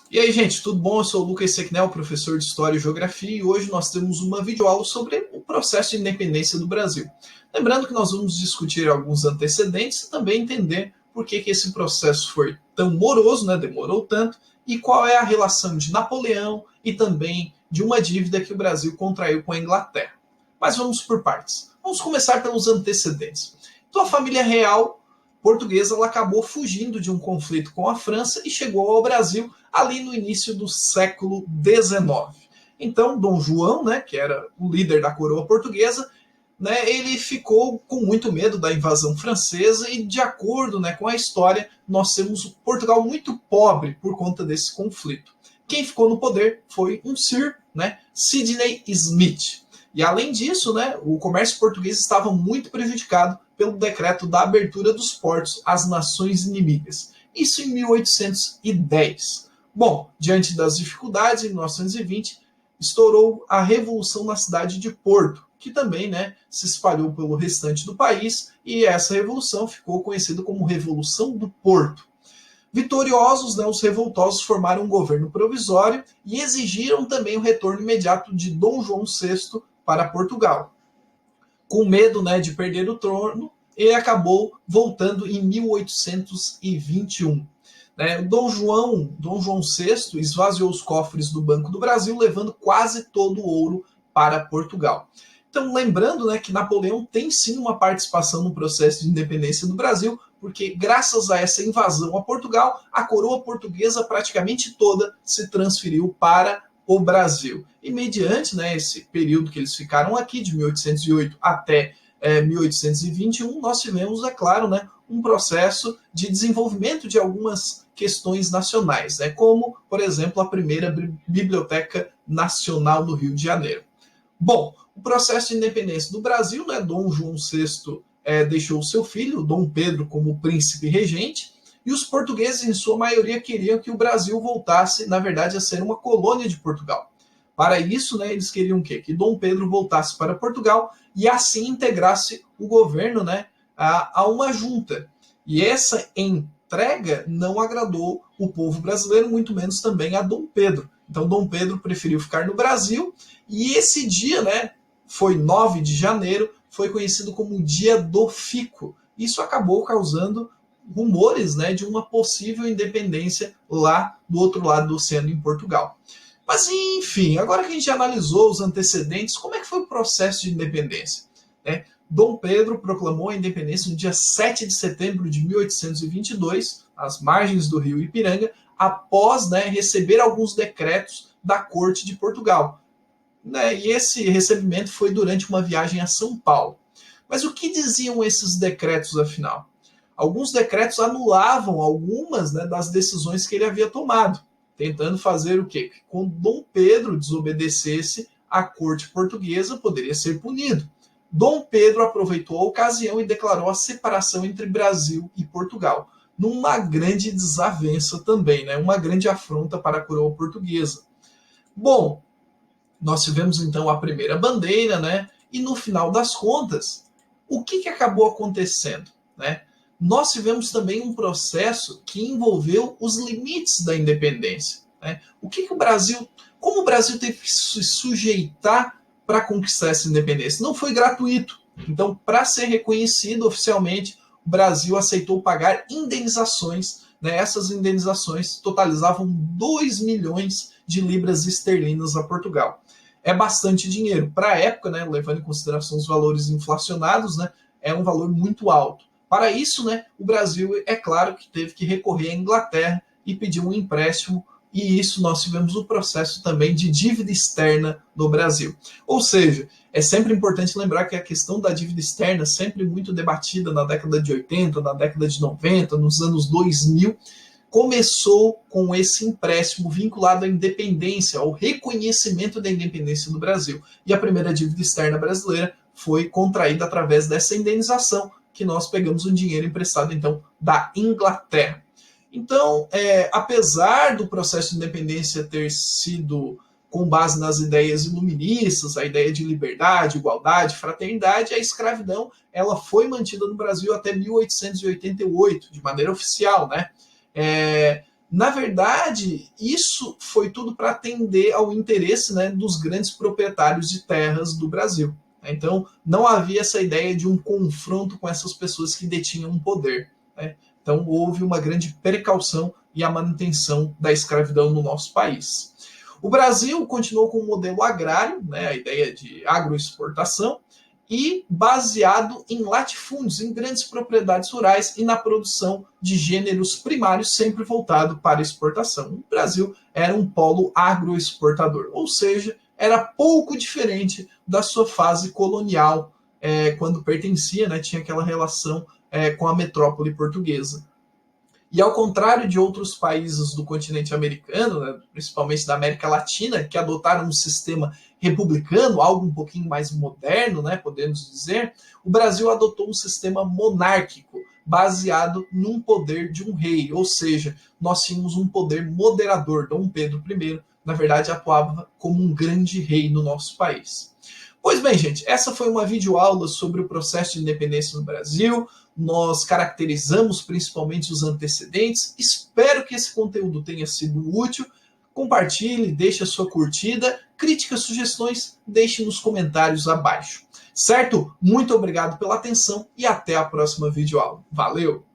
E aí, gente, tudo bom? Eu sou o Lucas Sequinel, professor de História e Geografia, e hoje nós temos uma videoaula sobre o processo de independência do Brasil. Lembrando que nós vamos discutir alguns antecedentes e também entender por que esse processo foi tão moroso, né, demorou tanto, e qual é a relação de Napoleão e também de uma dívida que o Brasil contraiu com a Inglaterra. Mas vamos por partes. Vamos começar pelos antecedentes. Então, a família real portuguesa ela acabou fugindo de um conflito com a França e chegou ao Brasil ali no início do século XIX. Então, Dom João, né, que era o líder da coroa portuguesa, né, ele ficou com muito medo da invasão francesa e, de acordo, né, com a história, nós temos Portugal muito pobre por conta desse conflito. Quem ficou no poder foi um Sir, né, Sidney Smith. E além disso, né, o comércio português estava muito prejudicado pelo decreto da abertura dos portos às nações inimigas. Isso em 1810. Bom, diante das dificuldades, em 1920, estourou a Revolução na cidade de Porto, que também, né, se espalhou pelo restante do país, e essa revolução ficou conhecida como Revolução do Porto. Vitoriosos, né, os revoltosos formaram um governo provisório e exigiram também o retorno imediato de Dom João VI para Portugal. Com medo, né, de perder o trono, ele acabou voltando em 1821. Né? Dom João VI esvaziou os cofres do Banco do Brasil, levando quase todo o ouro para Portugal. Então, lembrando, né, que Napoleão tem sim uma participação no processo de independência do Brasil, porque graças a essa invasão a Portugal, a coroa portuguesa praticamente toda se transferiu para o Brasil. E mediante, né, esse período que eles ficaram aqui, de 1808 até 1821, nós tivemos, é claro, né, um processo de desenvolvimento de algumas questões nacionais, né, como, por exemplo, a primeira Biblioteca Nacional do Rio de Janeiro. Bom, o processo de independência do Brasil, né, Dom João VI deixou seu filho, Dom Pedro, como príncipe regente, e os portugueses, em sua maioria, queriam que o Brasil voltasse, na verdade, a ser uma colônia de Portugal. Para isso, né, eles queriam o quê? Que Dom Pedro voltasse para Portugal e assim integrasse o governo, né, a uma junta. E essa entrega não agradou o povo brasileiro, muito menos também a Dom Pedro. Então, Dom Pedro preferiu ficar no Brasil e esse dia, né, foi 9 de janeiro, foi conhecido como o Dia do Fico. Isso acabou causando rumores, né, de uma possível independência lá do outro lado do oceano, em Portugal. Mas, enfim, agora que a gente analisou os antecedentes, como é que foi o processo de independência? Né? Dom Pedro proclamou a independência no dia 7 de setembro de 1822, às margens do rio Ipiranga, após, né, receber alguns decretos da corte de Portugal. Né? E esse recebimento foi durante uma viagem a São Paulo. Mas o que diziam esses decretos, afinal? Alguns decretos anulavam algumas, né, das decisões que ele havia tomado, tentando fazer o quê? Que quando Dom Pedro desobedecesse, a corte portuguesa poderia ser punido. Dom Pedro aproveitou a ocasião e declarou a separação entre Brasil e Portugal, numa grande desavença também, né? Uma grande afronta para a coroa portuguesa. Bom, nós tivemos então a primeira bandeira, né? E no final das contas, o que acabou acontecendo, né? Nós tivemos também um processo que envolveu os limites da independência, né? Como o Brasil teve que se sujeitar para conquistar essa independência? Não foi gratuito. Então, para ser reconhecido oficialmente, o Brasil aceitou pagar indenizações, né? Essas indenizações totalizavam 2 milhões de libras esterlinas a Portugal. É bastante dinheiro. Para a época, né, levando em consideração os valores inflacionados, né, é um valor muito alto. Para isso, né, o Brasil, é claro que teve que recorrer à Inglaterra e pedir um empréstimo, e isso nós tivemos o processo também de dívida externa no Brasil. Ou seja, é sempre importante lembrar que a questão da dívida externa, sempre muito debatida na década de 80, na década de 90, nos anos 2000, começou com esse empréstimo vinculado à independência, ao reconhecimento da independência do Brasil. E a primeira dívida externa brasileira foi contraída através dessa indenização, que nós pegamos um dinheiro emprestado, então, da Inglaterra. Então, apesar do processo de independência ter sido com base nas ideias iluministas, a ideia de liberdade, igualdade, fraternidade, a escravidão ela foi mantida no Brasil até 1888, de maneira oficial, né? Na verdade, isso foi tudo para atender ao interesse, né, dos grandes proprietários de terras do Brasil. Então, não havia essa ideia de um confronto com essas pessoas que detinham o poder, né? Então, houve uma grande precaução e a manutenção da escravidão no nosso país. O Brasil continuou com o modelo agrário, né, a ideia de agroexportação, e baseado em latifúndios, em grandes propriedades rurais e na produção de gêneros primários, sempre voltado para exportação. O Brasil era um polo agroexportador, ou seja, era pouco diferente da sua fase colonial, quando pertencia, né, tinha aquela relação com a metrópole portuguesa. E ao contrário de outros países do continente americano, né, principalmente da América Latina, que adotaram um sistema republicano, algo um pouquinho mais moderno, né, podemos dizer, o Brasil adotou um sistema monárquico, baseado num poder de um rei, ou seja, nós tínhamos um poder moderador. Dom Pedro I, na verdade, atuava como um grande rei no nosso país. Pois bem, gente, essa foi uma videoaula sobre o processo de independência no Brasil. Nós caracterizamos principalmente os antecedentes. Espero que esse conteúdo tenha sido útil. Compartilhe, deixe a sua curtida. Críticas, sugestões, deixe nos comentários abaixo. Certo? Muito obrigado pela atenção e até a próxima videoaula. Valeu!